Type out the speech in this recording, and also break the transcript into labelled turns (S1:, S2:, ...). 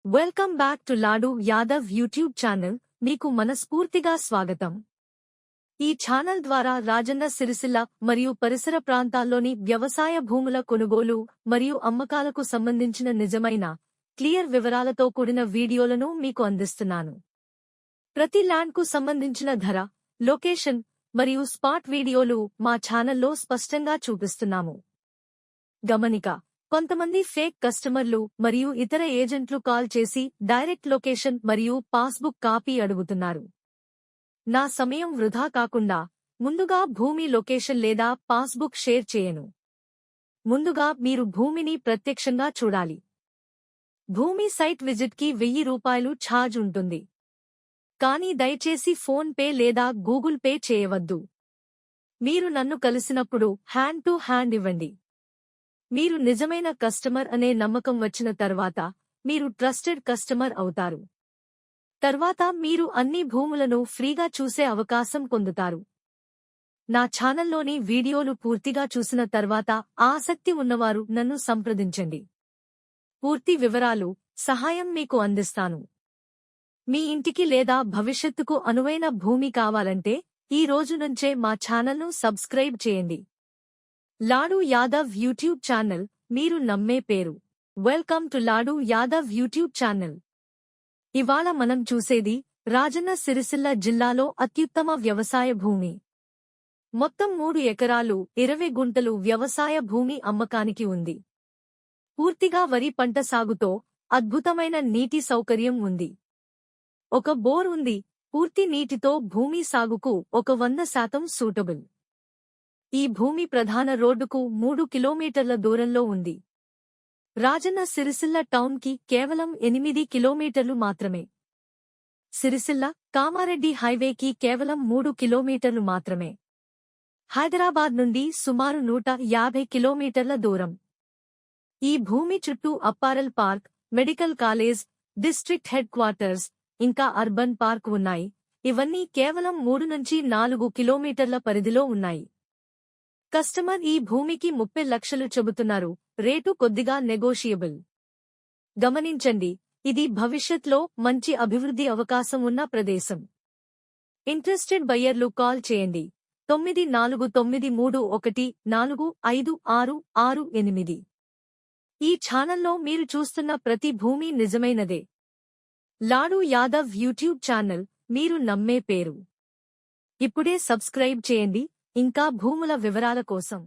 S1: Welcome back to Ladu Yadav YouTube channel. మీకు మనస్ఫూర్తిగా స్వాగతం. ఈ ఛానల్ ద్వారా రాజన్న సిరిసిల్ల మరియు పరిసర ప్రాంతాల్లోని వ్యవసాయ భూముల కొనుగోలు మరియు అమ్మకాలకు సంబంధించిన నిజమైన, క్లియర్ వివరాలతో కూడిన వీడియోలను మీకు అందిస్తున్నాను. ప్రతి ల్యాండ్కు సంబంధించిన ధర, లొకేషన్ మరియు స్పాట్ వీడియోలు మా ఛానల్లో స్పష్టంగా చూపిస్తున్నాము. గమనిక: కొంతమంది ఫేక్ కస్టమర్లు మరియు ఇతర ఏజెంట్లు కాల్ చేసి డైరెక్ట్ లొకేషన్ మరియు పాస్బుక్ కాపీ అడుగుతున్నారు. నా సమయం వృధా కాకుండా ముందుగా భూమి లొకేషన్ లేదా పాస్బుక్ షేర్ చేయను. ముందుగా మీరు భూమిని ప్రత్యక్షంగా చూడాలి. భూమి సైట్ విజిట్కి ₹1000 ఛార్జ్ ఉంటుంది. కానీ దయచేసి ఫోన్ పే లేదా గూగుల్ పే చేయవద్దు. మీరు నన్ను కలిసినప్పుడు హ్యాండ్ టు హ్యాండ్ ఇవ్వండి. మీరు నిజమైన కస్టమర్ అనే నమ్మకం వచ్చిన తర్వాత మీరు ట్రస్టెడ్ కస్టమర్ అవుతారు. తర్వాత మీరు అన్ని భూములను ఫ్రీగా చూసే అవకాశం పొందుతారు. నా ఛానల్లోని వీడియోలు పూర్తిగా చూసిన తర్వాత ఆసక్తి ఉన్నవారు నన్ను సంప్రదించండి. పూర్తి వివరాలు, సహాయం మీకు అందిస్తాను. మీ ఇంటికి లేదా భవిష్యత్తుకు అనువైన భూమి కావాలంటే ఈ రోజు నుంచే మా ఛానల్ను సబ్స్క్రైబ్ చేయండి. లాడు యాదవ్ యూట్యూబ్ ఛానల్, మీరు నమ్మే పేరు. Welcome to Ladu Yadav YouTube channel. ఇవాళ మనం చూసేది రాజన్న సిరిసిల్ల జిల్లాలో అత్యుత్తమ వ్యవసాయ భూమి. మొత్తం 3 ఎకరాలు 20 గుంటలు వ్యవసాయ భూమి అమ్మకానికి ఉంది. పూర్తిగా వరి పంట సాగుతో అద్భుతమైన నీటి సౌకర్యం ఉంది. ఒక బోర్ ఉంది. పూర్తి నీటితో భూమి సాగుకు 100% సూటబుల్. ఈ భూమి ప్రధాన రోడ్డుకు 3 కిలోమీటర్ల దూరంలో ఉంది. రాజన్న సిరిసిల్ల టౌన్కి కేవలం 8 కిలోమీటర్లు మాత్రమే. సిరిసిల్ల కామారెడ్డి హైవేకి కేవలం 3 కిలోమీటర్లు మాత్రమే. హైదరాబాద్ నుండి సుమారు 150 కిలోమీటర్ల దూరం. ఈ భూమి చుట్టూ అప్పారల్ park, medical college, district head quarters, ఇంకా అర్బన్ పార్క్ ఉన్నాయి. ఇవన్నీ కేవలం 3 నుంచి 4 కిలోమీటర్ల పరిధిలో ఉన్నాయి. కస్టమర్ ఈ భూమికి 30 లక్షలు చెబుతున్నారు. రేటు కొద్దిగా నెగోషియబుల్. గమనించండి, ఇది భవిష్యత్లో మంచి అభివృద్ధి అవకాశం ఉన్న ప్రదేశం. ఇంట్రెస్టెడ్ బయ్యర్లు కాల్ చేయండి. 9431456668. ఈ ఛానల్లో మీరు చూస్తున్న ప్రతి భూమి నిజమైనదే. లాడు యాదవ్ యూట్యూబ్ ఛానల్, మీరు నమ్మే పేరు. ఇప్పుడే సబ్స్క్రైబ్ చేయండి. ఇంకా భూముల వివరాల కోసం